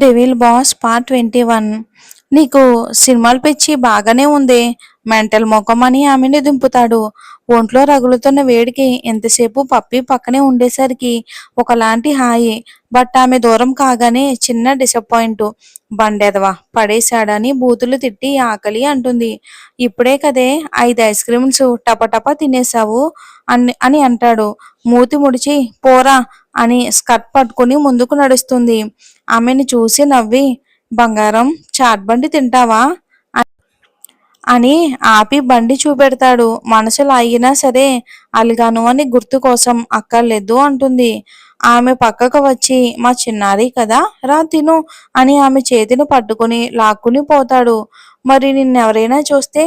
Devil boss part 21. నీకు సినిమాలు పిచ్చి బాగానే ఉంది. మెంటల్ మొఖం అని ఆమెని దింపుతాడు. ఒంట్లో రగులుతున్న వేడికి ఎంతసేపు పప్పి పక్కనే ఉండేసరికి ఒకలాంటి హాయి. బట్ ఆమె దూరం కాగానే చిన్న డిసప్పాయింట్. బండెదవా పడేశాడని బూతులు తిట్టి ఆకలి అంటుంది. ఇప్పుడే కదే 5 ఐస్ క్రీమ్స్ టపటపా తినేసావు అని అంటాడు. మూతి ముడిచి పోరా అని స్కర్ట్ పట్టుకుని ముందుకు నడుస్తుంది. ఆమెని చూసి నవ్వి, బంగారం చాట్ బండి తింటావా అని ఆపి బండి చూపెడతాడు. మనసులో అయినా సరే అలిగాను అని గుర్తు కోసం అక్కర్లేదు అంటుంది. ఆమె పక్కకు వచ్చి, మా చిన్నారి కదా రా తిను అని ఆమె చేతిని పట్టుకుని లాక్కుని పోతాడు. మరి నిన్నెవరైనా చూస్తే,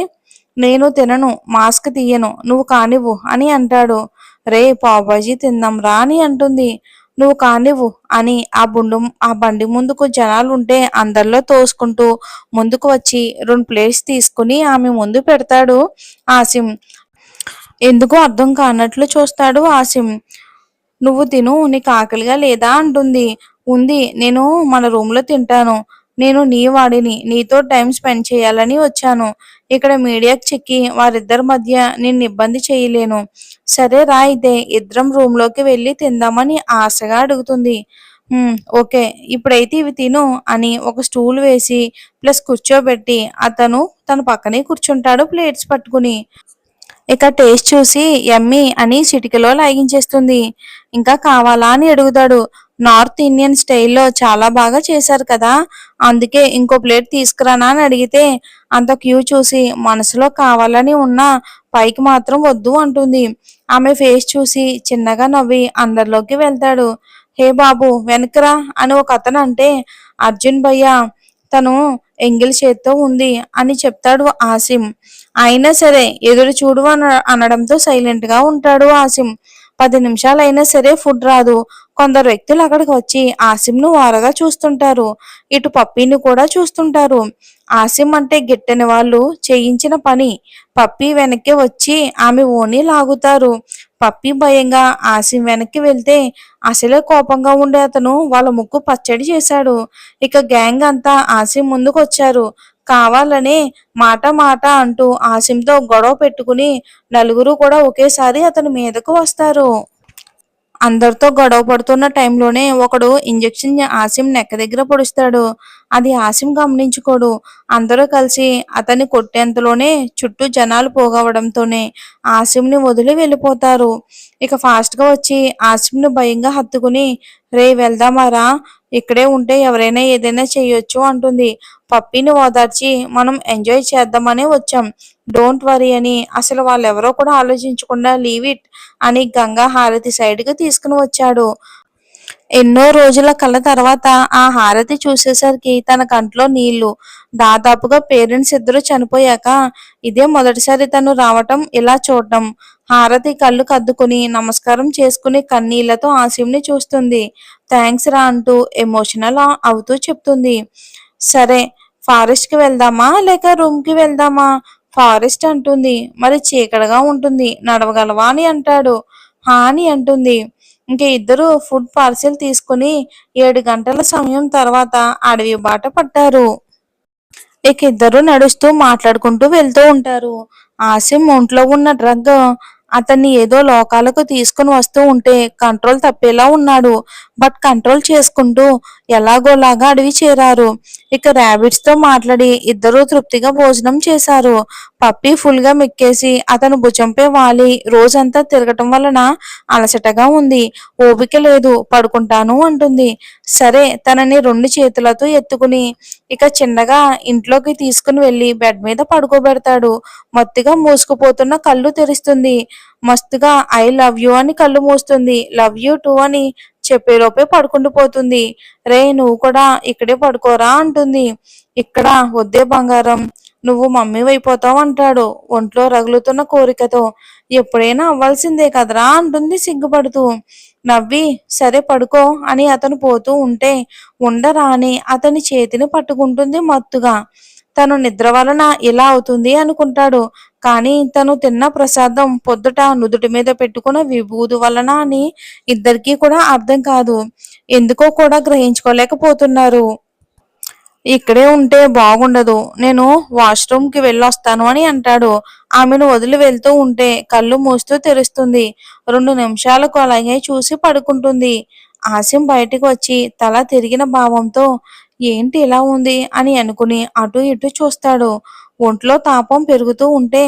నేను తినను, మాస్క్ తీయను, నువ్వు కానివ్వు అని అంటాడు. రే పావుబాజీ తిందాం రా అని అంటుంది. నువ్వు కానివ్వు అని ఆ బండి ముందుకు జనాలుంటే అందరిలో తోసుకుంటూ ముందుకు వచ్చి 2 ప్లేట్స్ తీసుకుని ఆమె ముందు పెడతాడు ఆసిం. ఎందుకో అర్థం కానట్లు చూస్తాడు ఆసిం. నువ్వు తిను, నీకు ఆకలిగా లేదా అంటుంది. ఉంది, నేను మన రూమ్లో తింటాను. నేను నీ వాడిని, నీతో టైం స్పెండ్ చేయాలని వచ్చాను. ఇక్కడ మీడియాకి చిక్కి వారిద్దరి మధ్య నిన్ను ఇబ్బంది చేయలేను. సరే రా అయితే ఇద్దరం రూమ్లోకి వెళ్ళి తిందామని ఆశగా అడుగుతుంది. ఓకే, ఇప్పుడైతే ఇవి తిను అని ఒక స్టూల్ వేసి ప్లస్ కూర్చోబెట్టి అతను తన పక్కనే కూర్చుంటాడు ప్లేట్స్ పట్టుకుని. ఇక టేస్ట్ చూసి యమ్మీ అని చిటికెలో లాగించేస్తుంది. ఇంకా కావాలా అని అడుగుతాడు. నార్త్ ఇండియన్ స్టైల్లో చాలా బాగా చేశారు కదా, అందుకే ఇంకో ప్లేట్ తీసుకురానా అని అడిగితే అంత క్యూ చూసి మనసులో కావాలని ఉన్నా పైకి మాత్రం వద్దు అంటుంది. ఆమె ఫేస్ చూసి చిన్నగా నవ్వి అందరిలోకి వెళ్తాడు. హే బాబు వెనకరా అని ఒక అతను అంటే, అర్జున్ భయ్య తను ఎంగిల్ చేత్తో ఉంది అని చెప్తాడు ఆసిం. అయినా సరే ఎదురు చూడు అనడంతో సైలెంట్ గా ఉంటాడు ఆసిం. 10 నిమిషాలైనా సరే ఫుడ్ రాదు. కొందరు వ్యక్తులు అక్కడికి వచ్చి ఆసిమ్ను వారగా చూస్తుంటారు. ఇటు పప్పీని కూడా చూస్తుంటారు. ఆసిం అంటే గిట్టని వాళ్ళు చేయించిన పని. పప్పీ వెనక్కి వచ్చి ఆమె ఓని లాగుతారు. పప్పీ భయంగా ఆసిం వెనక్కి వెళ్తే అసలే కోపంగా ఉండే అతను వాళ్ళ ముక్కు పచ్చడి చేశాడు. ఇక గ్యాంగ్ అంతా ఆసిం ముందుకు వచ్చారు. కావాలనే మాట మాట అంటూ ఆసిమ్తో గొడవ పెట్టుకుని నలుగురు కూడా ఒకేసారి అతని మీదకు వస్తారు. అందరితో గొడవ పడుతున్న టైంలోనే ఒకడు ఇంజెక్షన్ ఆసిం నెక్క దగ్గర పొడుస్తాడు. అది ఆసిం గమనించుకోడు. అందరూ కలిసి అతన్ని కొట్టేంతలోనే చుట్టూ జనాలు పోగవడంతోనే ఆసింని వదిలి వెళ్ళిపోతారు. ఇక ఫాస్ట్గా వచ్చి ఆసింను భయంగా హత్తుకుని, రే వెళ్దామారా, ఇక్కడే ఉంటే ఎవరైనా ఏదైనా చేయొచ్చు అంటుంది. పప్పీని ఓదార్చి మనం ఎంజాయ్ చేద్దామనే వచ్చాం, డోంట్ వరీ అని అసలు వాళ్ళెవరో కూడా ఆలోచించకుండా లీవ్ ఇట్ అని గంగా హారతి సైడ్కి తీసుకుని వచ్చాడు. ఎన్నో రోజుల కళ్ళ తర్వాత ఆ హారతి చూసేసరికి తన కంట్లో నీళ్లు. దాదాపుగా పేరెంట్స్ ఇద్దరు చనిపోయాక ఇదే మొదటిసారి తను రావటం, ఇలా చూడటం. హారతి కళ్ళు కద్దుకుని నమస్కారం చేసుకుని కన్నీళ్లతో ఆసిమ్ని చూస్తుంది. థ్యాంక్స్ రా అంటూ ఎమోషనల్ అవుతూ చెప్తుంది. సరే, ఫారెస్ట్ కి వెళ్దామా లేక రూమ్ కి వెళ్దామా? ఫారెస్ట్ అంటుంది. మరి చీకటిగా ఉంటుంది, నడవగలవా అని అంటాడు. హా అని అంటుంది. ఇంక ఇద్దరు ఫుడ్ పార్సిల్ తీసుకుని 7 గంటల సమయం తర్వాత అడవి బాట పట్టారు. ఇక ఇద్దరు నడుస్తూ మాట్లాడుకుంటూ వెళ్తూ ఉంటారు. ఆసిం ఒంట్లో ఉన్న డ్రగ్ అతన్ని ఏదో లోకాలకు తీసుకుని వస్తూ ఉంటే కంట్రోల్ తప్పేలా ఉన్నాడు. బట్ కంట్రోల్ చేసుకుంటూ ఎలాగోలాగా అడవి చేరారు. ఇక ర్యాబిట్స్ తో మాట్లాడి ఇద్దరూ తృప్తిగా భోజనం చేశారు. పప్పి ఫుల్ గా మెక్కేసి అతను భుజంపై వాలి రోజంతా తిరగటం వలన అలసటగా ఉంది, ఓపిక లేదు, పడుకుంటాను అంటుంది. సరే తనని 2 చేతులతో ఎత్తుకుని ఇక చిన్నగా ఇంట్లోకి తీసుకుని వెళ్ళి బెడ్ మీద పడుకోబెడతాడు. మత్తుగా మూసుకుపోతున్న కళ్ళు తెరుస్తుంది. మస్తుగా ఐ లవ్ యూ అని కళ్ళు మూస్తుంది. లవ్ యూ టూ అని చెప్పేలోపే పడుకుండిపోతుంది. రే నువ్వు కూడా ఇక్కడే పడుకోరా అంటుంది. ఇక్కడ వద్దే బంగారం, నువ్వు మమ్మీ అయిపోతావు అంటాడు ఒంట్లో రగులుతున్న కోరికతో. ఎప్పుడైనా అవ్వాల్సిందే కదరా అంటుంది సిగ్గుపడుతూ. నవ్వి సరే పడుకో అని అతను పోతూ ఉంటే ఉండరా అని అతని చేతిని పట్టుకుంటుంది మత్తుగా. తను నిద్ర వలన ఇలా అవుతుంది అనుకుంటాడు. కానీ తను తిన్న ప్రసాదం పొద్దుట నుదుటి మీద పెట్టుకున్న విభూది వలన అని ఇద్దరికీ కూడా అర్థం కాదు. ఎందుకో కూడా గ్రహించుకోలేకపోతున్నారు. ఇక్కడే ఉంటే బాగుండదు. నేను వాష్‌రూమ్‌కి వెళ్ళొస్తాను అని అంటాడు. ఆమెను వదిలి వెళ్తూ ఉంటే కళ్ళు మూస్తూ తెరుస్తుంది. 2 నిమిషాలకు అలాగే చూసి పడుకుంటుంది. ఆసిం బయటికి వచ్చి తల తిరిగిన భావంతో ఏంటి ఇలా ఉంది అని అనుకుని అటు ఇటు చూస్తాడు. ఒంట్లో తాపం పెరుగుతూ ఉంటే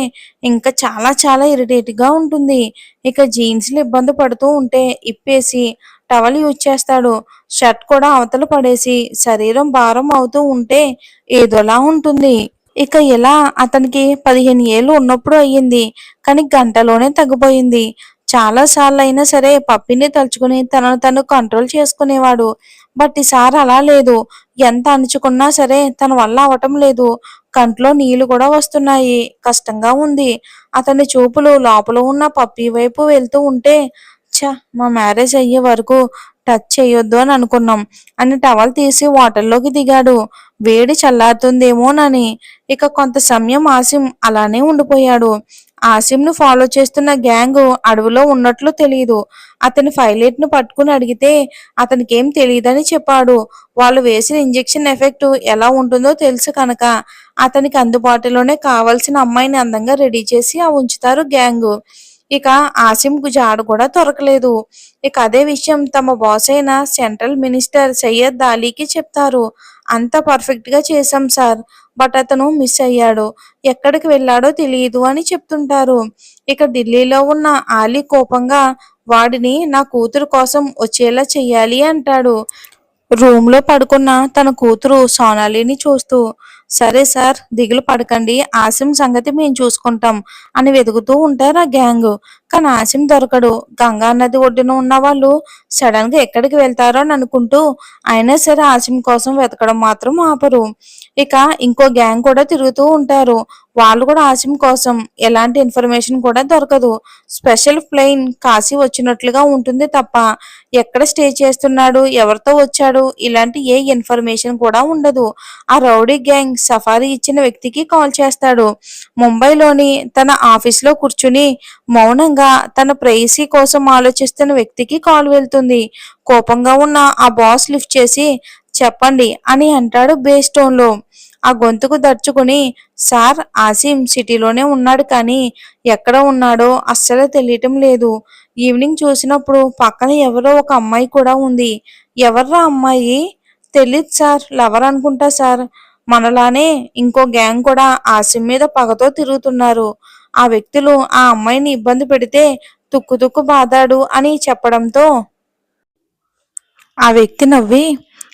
ఇంకా చాలా చాలా ఇరిటేట్‌గా ఉంటుంది. ఇక జీన్స్‌లు ఇబ్బంది పడుతూ ఉంటే ఇప్పేసి టవల్ యూజ్ చేస్తాడు. షర్ట్ కూడా అవతల పడేసి శరీరం భారం అవుతూ ఉంటే ఏదోలా ఉంటుంది. ఇక ఇలా అతనికి 15 ఏళ్ళు ఉన్నప్పుడు అయ్యింది. కానీ గంటలోనే తగ్గిపోయింది. చాలా సార్లయినా సరే పప్పిని తలుచుకుని తనను తను కంట్రోల్ చేసుకునేవాడు. బట్ ఈసారి అలా లేదు. ఎంత అణుచుకున్నా సరే తన వల్ల అవ్వటం లేదు. కంట్లో నీళ్లు కూడా వస్తున్నాయి. కష్టంగా ఉంది. అతని చూపులు లోపల ఉన్న పప్పీ వైపు వెళ్తూ ఉంటే మా మ్యారేజ్ అయ్యే వరకు టచ్ చేయొద్దు అని అనుకున్నాం అని టవల్ తీసి వాటర్‌లోకి దిగాడు. వేడి చల్లారుతుందేమోనని. ఇక కొంత సమయం ఆసిం అలానే ఉండిపోయాడు. ఆసిమ్‌ను ఫాలో చేస్తున్న గ్యాంగు అడవిలో ఉన్నట్లు తెలీదు. అతని పైలట్‌ని పట్టుకుని అడిగితే అతనికేం తెలీదని చెప్పాడు. వాళ్ళు వేసిన ఇంజెక్షన్ ఎఫెక్ట్ ఎలా ఉంటుందో తెలుసు కనుక అతనికి అందుబాటులోనే కావాల్సిన అమ్మాయిని అందంగా రెడీ చేసి ఉంచుతారు గ్యాంగు. ఇక ఆసిమ్‌కు జాడ కూడా దొరకలేదు. ఇక అదే విషయం తమ బాస్ అయిన సెంట్రల్ మినిస్టర్ సయ్యద్ అలీకి చెప్తారు. అంతా పర్ఫెక్ట్‌గా చేశాం సార్. బట్ అతను మిస్ అయ్యాడు. ఎక్కడికి వెళ్ళాడో తెలీదు అని చెప్తుంటారు. ఇక ఢిల్లీలో ఉన్న ఆలీ కోపంగా వాడిని నా కూతురు కోసం వచ్చేలా చెయ్యాలి అంటాడు. రూమ్‌లో పడుకున్న తన కూతురు సోనాలిని చూస్తూ, సరే సార్ దిగులు పడకండి. ఆసిం సంగతి మేం చూసుకుంటాం అని వెతుకుతూ ఉంటారు ఆ గ్యాంగు. కానీ ఆసిం దొరకడు. గంగా నది ఒడ్డున ఉన్నవాళ్ళు సడన్‌గా ఎక్కడికి వెళ్తారో అని అనుకుంటూ అయినా సరే ఆసిం కోసం వెతకడం మాత్రం ఆపరు. ఇక ఇంకో గ్యాంగ్ కూడా తిరుగుతూ ఉంటారు. వాళ్ళు కూడా ఆసిం కోసం ఎలాంటి ఇన్ఫర్మేషన్ కూడా దొరకదు. స్పెషల్ ప్లేన్ కాశీ వచ్చినట్లుగా ఉంటుంది తప్ప ఎక్కడ స్టే చేస్తున్నాడు, ఎవరితో వచ్చాడు ఇలాంటి ఏ ఇన్ఫర్మేషన్ కూడా ఉండదు. ఆ రౌడీ గ్యాంగ్ సఫారీ ఇచ్చిన వ్యక్తికి కాల్ చేస్తాడు. ముంబైలోని తన ఆఫీస్‌లో కూర్చుని మౌనంగా తన ప్రేయసి కోసం ఆలోచిస్తున్న వ్యక్తికి కాల్ వెళ్తుంది. కోపంగా ఉన్న ఆ బాస్ లిఫ్ట్ చేసి చెప్పండి అని అంటాడు బేస్ టోన్‌లో. ఆ గొంతుకు దర్చుకుని సార్ ఆసిం సిటీలోనే ఉన్నాడు కానీ ఎక్కడ ఉన్నాడో అస్సలు తెలియటం లేదు. ఈవినింగ్ చూసినప్పుడు పక్కన ఎవరో ఒక అమ్మాయి కూడా ఉంది. ఎవర్రా అమ్మాయి? తెలీదు సార్. లవర్ అనుకుంటా సార్. మనలానే ఇంకో గ్యాంగ్ కూడా ఆసిం మీద పగతో తిరుగుతున్నారు. ఆ వ్యక్తులు ఆ అమ్మాయిని ఇబ్బంది పెడితే తుక్కు తుక్కు బాదాడు అని చెప్పడంతో ఆ వ్యక్తి నవ్వి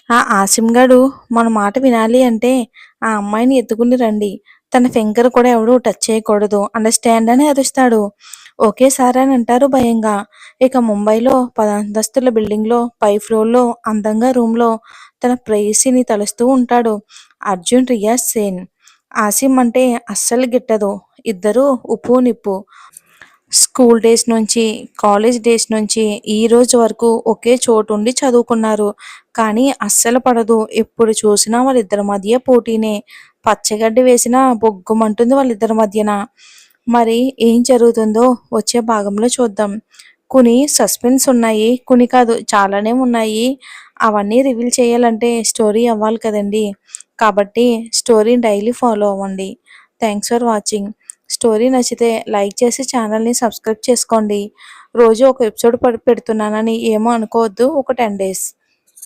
ఆ ఆసిమ్‌గాడు మన మాట వినాలి అంటే ఆ అమ్మాయిని ఎత్తుకుని రండి. తన ఫింగర్ కూడా ఎవడు టచ్ చేయకూడదు. అండర్‌స్టాండ్ అని అరుస్తాడు. ఓకే సార్ అని అంటారు భయంగా. ఇక ముంబైలో 10 అంతస్తుల బిల్డింగ్‌లో పై ఫ్లోర్‌లో అందంగా రూమ్‌లో తన ప్రేయసిని తలుస్తూ ఉంటాడు. అర్జున్ రియాజ్ సేన్. ఆసిమ్ అంటే అస్సలు గిట్టదు. ఇద్దరూ ఉప్పు నిప్పు. స్కూల్ డేస్ నుంచి, కాలేజ్ డేస్ నుంచి ఈ రోజు వరకు ఒకే చోటుండి చదువుకున్నారు. కానీ అస్సలు పడదు. ఎప్పుడు చూసినా వాళ్ళిద్దరి మధ్య పోటీనే. పచ్చగడ్డి వేసినా బొగ్గుమంటుంది వాళ్ళిద్దరి మధ్యన. మరి ఏం జరుగుతుందో వచ్చే భాగంలో చూద్దాం. కొన్ని సస్పెన్స్ ఉన్నాయి. కొన్ని కాదు చాలానే ఉన్నాయి. అవన్నీ రివీల్ చేయాలంటే స్టోరీ అవ్వాలి కదండీ! కాబట్టి స్టోరీని డైలీ ఫాలో అవ్వండి. Thanks for watching. స్టోరీ నచ్చితే లైక్ చేసి ఛానల్‌ని సబ్స్క్రైబ్ చేసుకోండి. రోజు ఒక ఎపిసోడ్ పెడుతున్నానని ఏమో అనుకోవద్దు. ఒక 10 డేస్.